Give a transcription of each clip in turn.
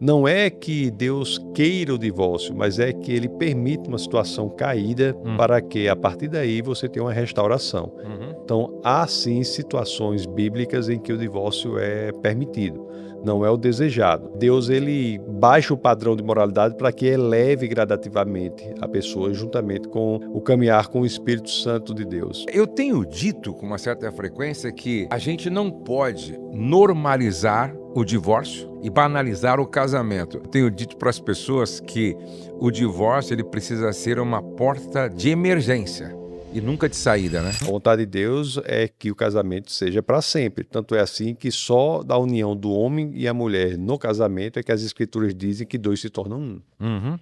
Não é que Deus queira o divórcio, mas é que ele permite uma situação caída para que, a partir daí, você tenha uma restauração. Uhum. Então, há sim situações bíblicas em que o divórcio é permitido, não é o desejado. Deus ele baixa o padrão de moralidade para que eleve gradativamente a pessoa juntamente com o caminhar com o Espírito Santo de Deus. Eu tenho dito com uma certa frequência que a gente não pode normalizar o divórcio e banalizar o casamento. Eu tenho dito para as pessoas que o divórcio ele precisa ser uma porta de emergência e nunca de saída, né? A vontade de Deus é que o casamento seja para sempre. Tanto é assim que só da união do homem e a mulher no casamento é que as escrituras dizem que dois se tornam um. Uhum.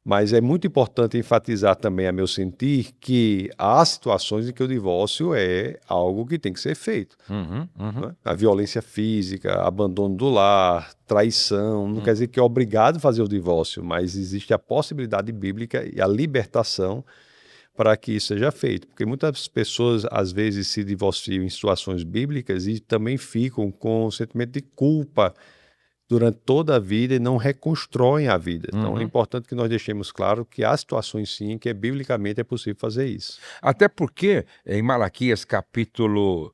Mas é muito importante enfatizar também, a meu sentir, que há situações em que o divórcio é algo que tem que ser feito. Uhum. Uhum. Né? A violência física, abandono do lar, traição, não quer dizer que é obrigado a fazer o divórcio, mas existe a possibilidade bíblica e a libertação para que isso seja feito. Porque muitas pessoas, às vezes, se divorciam em situações bíblicas e também ficam com o sentimento de culpa durante toda a vida e não reconstroem a vida. Então é Uhum. importante que nós deixemos claro que há situações sim que biblicamente é possível fazer isso. Até porque em Malaquias capítulo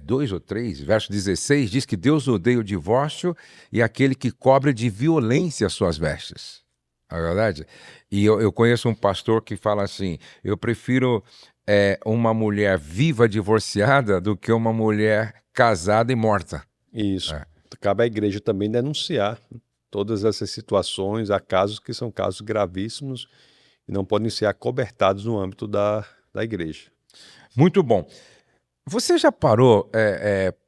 2 ou 3, verso 16, diz que Deus odeia o divórcio e aquele que cobre de violência as suas vestes. Não é verdade? E eu conheço um pastor que fala assim: eu prefiro uma mulher viva divorciada do que uma mulher casada e morta. Isso. É. Cabe à igreja também denunciar todas essas situações. Há casos que são casos gravíssimos e não podem ser acobertados no âmbito da igreja. Muito bom. Você já parou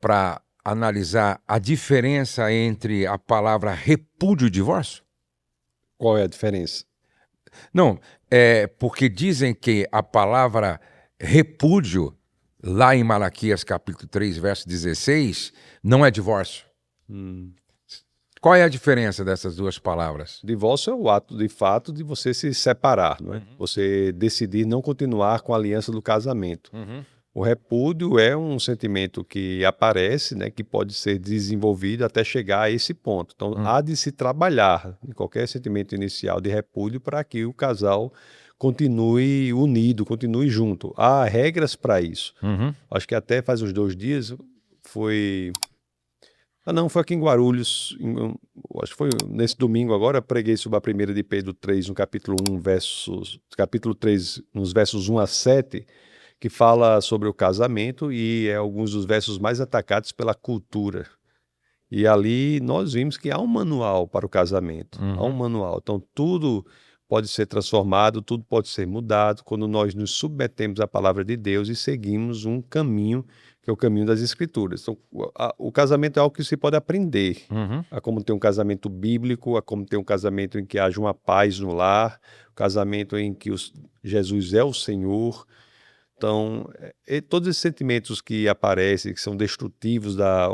para analisar a diferença entre a palavra repúdio e divórcio? Qual é a diferença? Não, é porque dizem que a palavra repúdio, lá em Malaquias capítulo 3, verso 16, não é divórcio. Qual é a diferença dessas duas palavras? Divórcio é o ato de fato de você se separar, não é? Você decidir não continuar com a aliança do casamento. O repúdio é um sentimento que aparece, né, que pode ser desenvolvido até chegar a esse ponto. Então, há de se trabalhar em qualquer sentimento inicial de repúdio para que o casal continue unido, continue junto. Há regras para isso. Acho que até faz uns 2 dias foi... Ah, não, foi aqui em Guarulhos, acho que foi nesse domingo agora, preguei sobre a primeira de Pedro 3, no capítulo 1, capítulo 3, nos versos 1 a 7, que fala sobre o casamento e é alguns dos versos mais atacados pela cultura. E ali nós vimos que há um manual para o casamento, há um manual. Então tudo pode ser transformado, tudo pode ser mudado quando nós nos submetemos à palavra de Deus e seguimos um caminho que é o caminho das Escrituras. Então o casamento é algo que se pode aprender, a como ter um casamento bíblico, a como ter um casamento em que haja uma paz no lar, um casamento em que Jesus é o Senhor. Então, todos esses sentimentos que aparecem, que são destrutivos da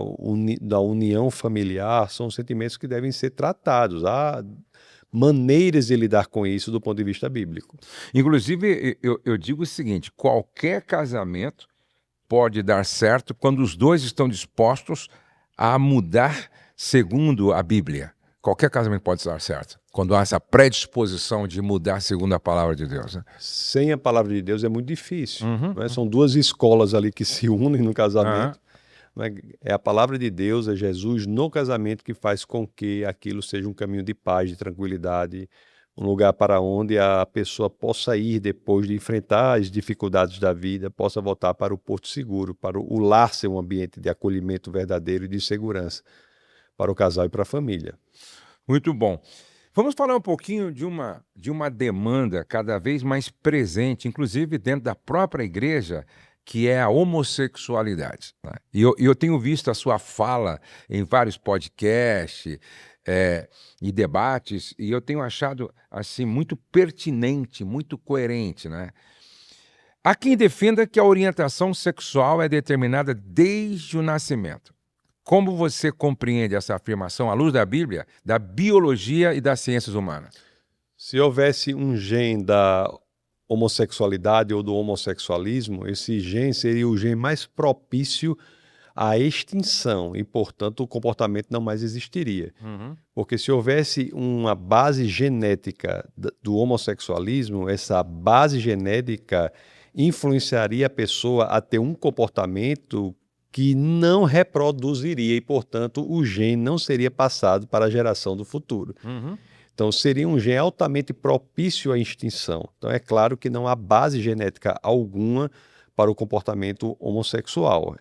união familiar, são sentimentos que devem ser tratados. Há maneiras de lidar com isso do ponto de vista bíblico. Inclusive, eu digo o seguinte: qualquer casamento pode dar certo quando os dois estão dispostos a mudar segundo a Bíblia. Qualquer casamento pode dar certo quando há essa predisposição de mudar segundo a palavra de Deus, né? Sem a palavra de Deus é muito difícil. Uhum. Não é? São duas escolas ali que se unem no Aham. casamento. Não é? É a palavra de Deus, é Jesus no casamento que faz com que aquilo seja um caminho de paz, de tranquilidade, um lugar para onde a pessoa possa ir depois de enfrentar as dificuldades da vida, possa voltar para o porto seguro, para o lar ser um ambiente de acolhimento verdadeiro e de segurança para o casal e para a família. Muito bom. Vamos falar um pouquinho de uma demanda cada vez mais presente, inclusive dentro da própria igreja, que é a homossexualidade, né? E eu tenho visto a sua fala em vários podcasts e debates, e eu tenho achado assim muito pertinente, muito coerente, né? Há quem defenda que a orientação sexual é determinada desde o nascimento. Como você compreende essa afirmação à luz da Bíblia, da biologia e das ciências humanas? Se houvesse um gene da homossexualidade ou do homossexualismo, esse gene seria o gene mais propício à extinção e, portanto, o comportamento não mais existiria. Porque se houvesse uma base genética do homossexualismo, essa base genética influenciaria a pessoa a ter um comportamento que não reproduziria e, portanto, o gene não seria passado para a geração do futuro. Então, seria um gene altamente propício à extinção. Então, é claro que não há base genética alguma para o comportamento homossexual.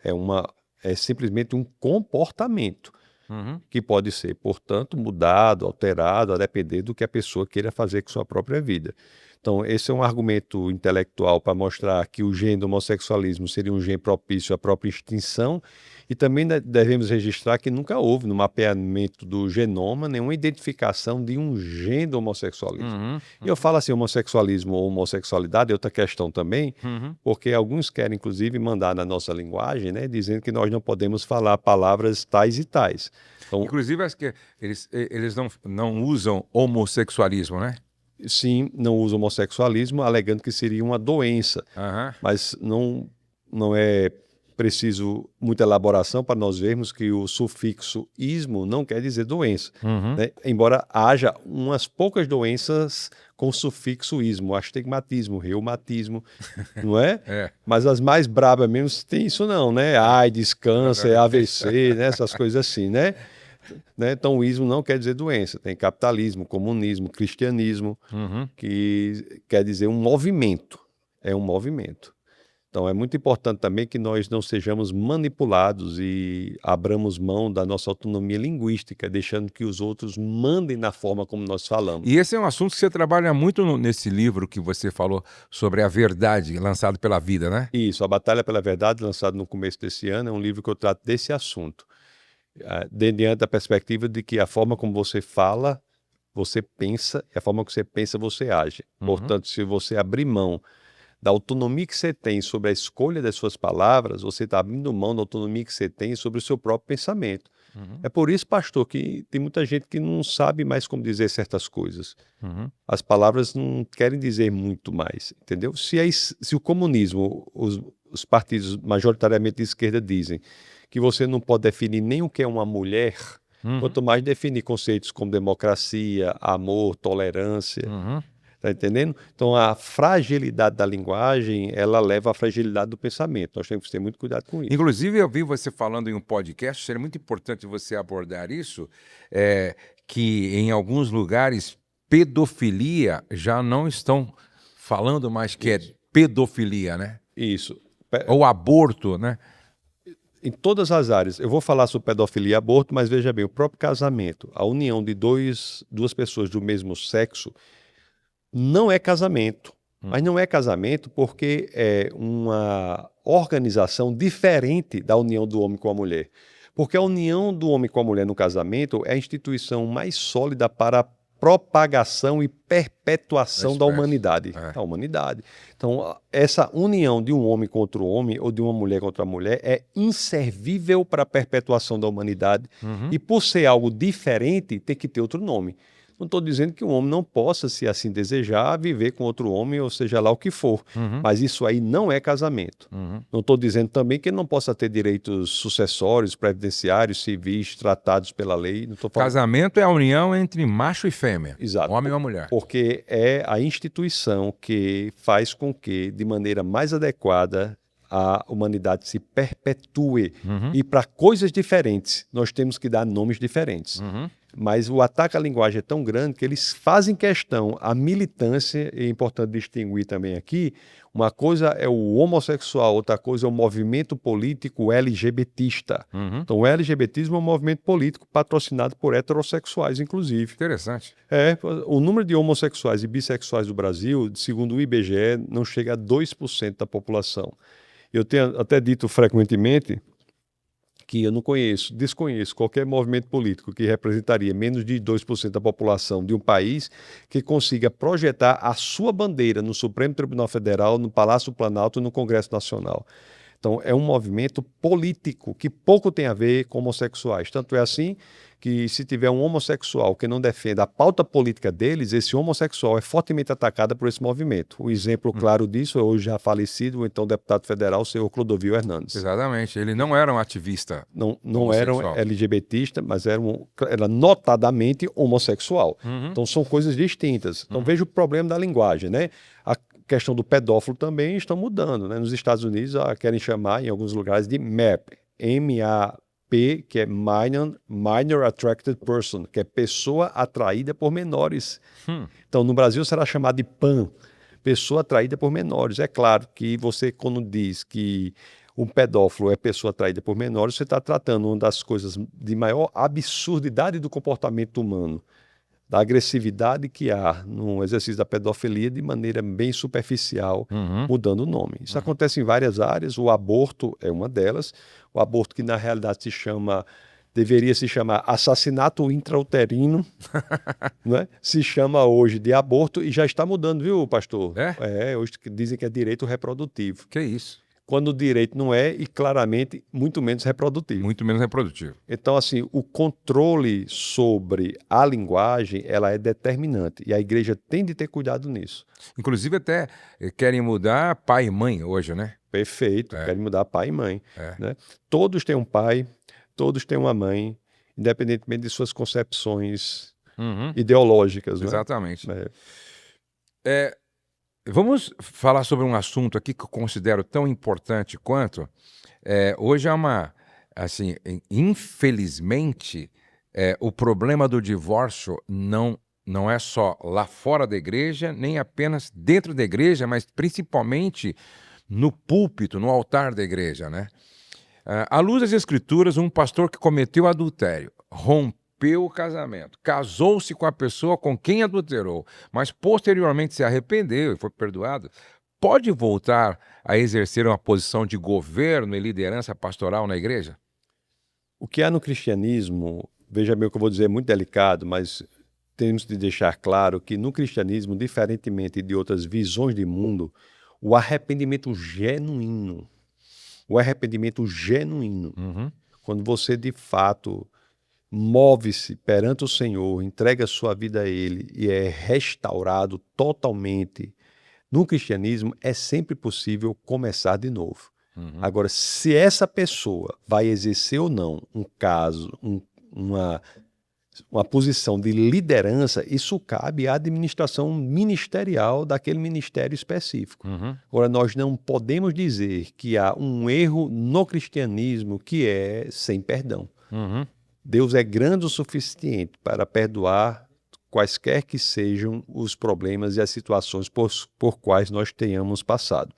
É simplesmente um comportamento que pode ser, portanto, mudado, alterado, a depender do que a pessoa queira fazer com sua própria vida. Então, esse é um argumento intelectual para mostrar que o gene do homossexualismo seria um gene propício à própria extinção, e também devemos registrar que nunca houve, no mapeamento do genoma, nenhuma identificação de um gene do homossexualismo. E eu falo assim, homossexualismo ou homossexualidade é outra questão também, porque alguns querem, inclusive, mandar na nossa linguagem, né, dizendo que nós não podemos falar palavras tais e tais. Então, inclusive, acho que eles não usam homossexualismo, né? Sim, não usa homossexualismo, alegando que seria uma doença. Mas não é preciso muita elaboração para nós vermos que o sufixo ismo não quer dizer doença. Né? Embora haja umas poucas doenças com o sufixo ismo, astigmatismo, reumatismo, não é? Mas as mais brabas mesmo tem isso não, né? AIDS, câncer, AVC, né? Essas coisas assim, né? Então, o ismo não quer dizer doença. Tem capitalismo, comunismo, cristianismo, que quer dizer um movimento. É um movimento. Então, é muito importante também que nós não sejamos manipulados e abramos mão da nossa autonomia linguística, deixando que os outros mandem na forma como nós falamos. E esse é um assunto que você trabalha muito nesse livro que você falou sobre a verdade, lançado pela Vida, né? Isso, A Batalha pela Verdade, lançado no começo desse ano, é um livro que eu trato desse assunto. Diante da perspectiva de que a forma como você fala, você pensa, e a forma que você pensa, você age. Portanto, se você abrir mão da autonomia que você tem sobre a escolha das suas palavras, você está abrindo mão da autonomia que você tem sobre o seu próprio pensamento. É por isso, pastor, que tem muita gente que não sabe mais como dizer certas coisas. As palavras não querem dizer muito mais, entendeu? Se o comunismo, os partidos majoritariamente de esquerda dizem que você não pode definir nem o que é uma mulher, quanto mais definir conceitos como democracia, amor, tolerância. Tá entendendo? Então, a fragilidade da linguagem, ela leva à fragilidade do pensamento. Nós temos que ter muito cuidado com isso. Inclusive, eu vi você falando em um podcast, seria muito importante você abordar isso, que em alguns lugares, pedofilia já não estão falando mais que é pedofilia, né? Isso. Ou aborto, né? Em todas as áreas. Eu vou falar sobre pedofilia e aborto, mas veja bem, o próprio casamento, a união de duas pessoas do mesmo sexo, não é casamento. Mas não é casamento porque é uma organização diferente da união do homem com a mulher. Porque a união do homem com a mulher no casamento é a instituição mais sólida para a propagação e perpetuação da humanidade. Da humanidade. Então, essa união de um homem contra o homem ou de uma mulher contra a mulher é inservível para a perpetuação da humanidade. E por ser algo diferente, tem que ter outro nome. Não estou dizendo que um homem não possa, se assim desejar, viver com outro homem, ou seja lá o que for. Mas isso aí não é casamento. Não estou dizendo também que ele não possa ter direitos sucessórios, previdenciários, civis, tratados pela lei. Não tô falando... Casamento é a união entre macho e fêmea. Exato. Homem e uma mulher. Porque é a instituição que faz com que, de maneira mais adequada, a humanidade se perpetue. E para coisas diferentes, nós temos que dar nomes diferentes. Mas o ataque à linguagem é tão grande que eles fazem questão, a militância, é importante distinguir também aqui, uma coisa é o homossexual, outra coisa é o movimento político LGBTista. Então o LGBTismo é um movimento político patrocinado por heterossexuais, inclusive. Interessante. O número de homossexuais e bissexuais do Brasil, segundo o IBGE, não chega a 2% da população. Eu tenho até dito frequentemente que eu desconheço qualquer movimento político que representaria menos de 2% da população de um país que consiga projetar a sua bandeira no Supremo Tribunal Federal, no Palácio do Planalto e no Congresso Nacional. Então, é um movimento político que pouco tem a ver com homossexuais. Tanto é assim que, se tiver um homossexual que não defenda a pauta política deles, esse homossexual é fortemente atacado por esse movimento. O exemplo claro disso é hoje já falecido, o então deputado federal, o senhor Clodovil Hernandes. Exatamente. Ele não era um ativista Não eram LGBTista, mas era notadamente homossexual. Então, são coisas distintas. Então, veja o problema da linguagem, né? A questão do pedófilo também estão mudando, né? Nos Estados Unidos, querem chamar, em alguns lugares, de MAP, M-A-P, que é Minor Attracted Person, que é pessoa atraída por menores. Então, no Brasil, será chamado de PAN, pessoa atraída por menores. É claro que você, quando diz que um pedófilo é pessoa atraída por menores, você está tratando uma das coisas de maior absurdidade do comportamento humano, da agressividade que há no exercício da pedofilia de maneira bem superficial, mudando o nome. Isso acontece em várias áreas, o aborto é uma delas, o aborto que na realidade deveria se chamar assassinato intrauterino, né? Se chama hoje de aborto e já está mudando, viu, pastor? Hoje dizem que é direito reprodutivo. Que isso? Quando o direito não é, e claramente muito menos reprodutivo. Muito menos reprodutivo. Então, assim, o controle sobre a linguagem, ela é determinante. E a igreja tem de ter cuidado nisso. Inclusive, até querem mudar pai e mãe hoje, né? Perfeito. Querem mudar pai e mãe. Né? Todos têm um pai, todos têm uma mãe, independentemente de suas concepções ideológicas. Exatamente. Né? Vamos falar sobre um assunto aqui que eu considero tão importante quanto. Hoje há assim, infelizmente, o problema do divórcio não é só lá fora da igreja, nem apenas dentro da igreja, mas principalmente no púlpito, no altar da igreja, né? À luz das Escrituras, um pastor que cometeu adultério, rompeu o casamento, casou-se com a pessoa com quem adulterou, mas posteriormente se arrependeu e foi perdoado, pode voltar a exercer uma posição de governo e liderança pastoral na igreja? O que há no cristianismo, veja bem o que eu vou dizer, é muito delicado, mas temos de deixar claro que no cristianismo, diferentemente de outras visões de mundo, o arrependimento genuíno, quando você de fato move-se perante o Senhor, entrega sua vida a Ele e é restaurado totalmente, no cristianismo é sempre possível começar de novo. Agora, se essa pessoa vai exercer ou não um caso, uma posição de liderança, isso cabe à administração ministerial daquele ministério específico. Agora, nós não podemos dizer que há um erro no cristianismo que é sem perdão. Deus é grande o suficiente para perdoar quaisquer que sejam os problemas e as situações por quais nós tenhamos passado.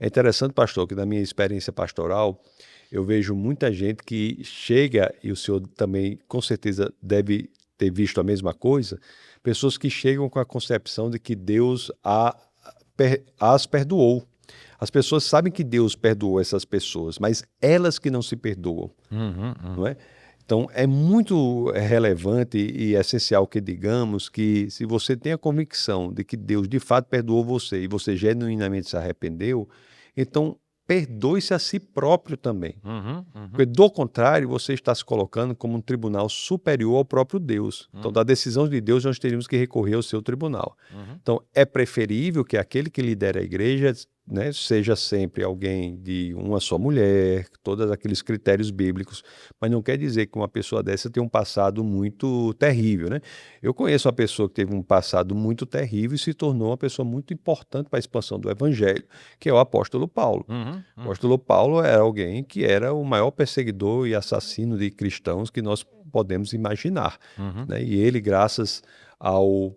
É interessante, pastor, que na minha experiência pastoral, eu vejo muita gente que chega, e o senhor também com certeza deve ter visto a mesma coisa, pessoas que chegam com a concepção de que Deus as perdoou. As pessoas sabem que Deus perdoou essas pessoas, mas elas que não se perdoam, não é? Então, é muito relevante e essencial que digamos que, se você tem a convicção de que Deus de fato perdoou você e você genuinamente se arrependeu, então perdoe-se a si próprio também. Porque, do contrário, você está se colocando como um tribunal superior ao próprio Deus. Então, da decisão de Deus, nós teríamos que recorrer ao seu tribunal. Então, é preferível que aquele que lidera a igreja, né, seja sempre alguém de uma só mulher, todos aqueles critérios bíblicos, mas não quer dizer que uma pessoa dessa tem um passado muito terrível, né? Eu conheço uma pessoa que teve um passado muito terrível e se tornou uma pessoa muito importante para a expansão do evangelho, que é o apóstolo Paulo. O apóstolo Paulo era alguém que era o maior perseguidor e assassino de cristãos que nós podemos imaginar, né? E ele, graças ao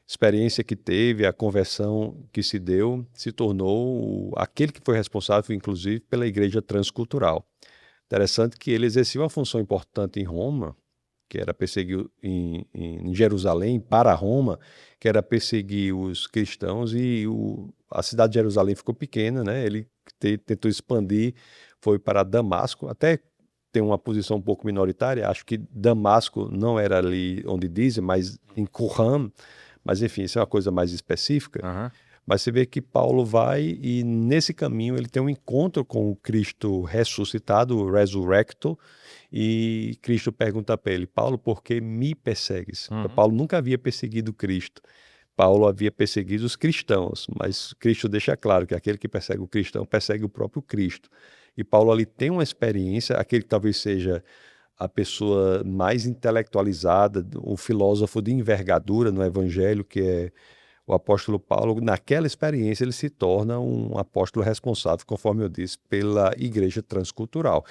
experiência que teve, a conversão que se deu, se tornou aquele que foi responsável, inclusive, pela igreja transcultural. Interessante que ele exercia uma função importante em Roma, que era perseguir em Jerusalém, para Roma, que era perseguir os cristãos, e a cidade de Jerusalém ficou pequena, né? Ele tentou expandir, foi para Damasco, até tem uma posição um pouco minoritária, acho que Damasco não era ali onde dizem, mas em Qumran. Mas, enfim, isso é uma coisa mais específica. Mas você vê que Paulo vai e nesse caminho ele tem um encontro com o Cristo ressuscitado, o resurrecto, e Cristo pergunta para ele: Paulo, por que me persegues? Paulo nunca havia perseguido Cristo. Paulo havia perseguido os cristãos, mas Cristo deixa claro que aquele que persegue o cristão persegue o próprio Cristo. E Paulo ali tem uma experiência, aquele que talvez seja a pessoa mais intelectualizada, um filósofo de envergadura no Evangelho, que é o apóstolo Paulo. Naquela experiência ele se torna um apóstolo responsável, conforme eu disse, pela igreja transcultural.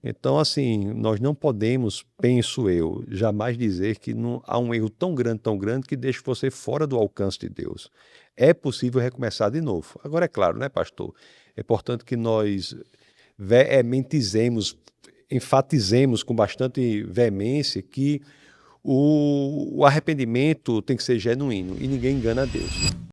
Então, assim, nós não podemos, penso eu, jamais dizer que não há um erro tão grande, que deixe você fora do alcance de Deus. É possível recomeçar de novo. Agora, é claro, né, pastor? É importante que nós veementizemos, enfatizemos com bastante veemência que o arrependimento tem que ser genuíno e ninguém engana a Deus.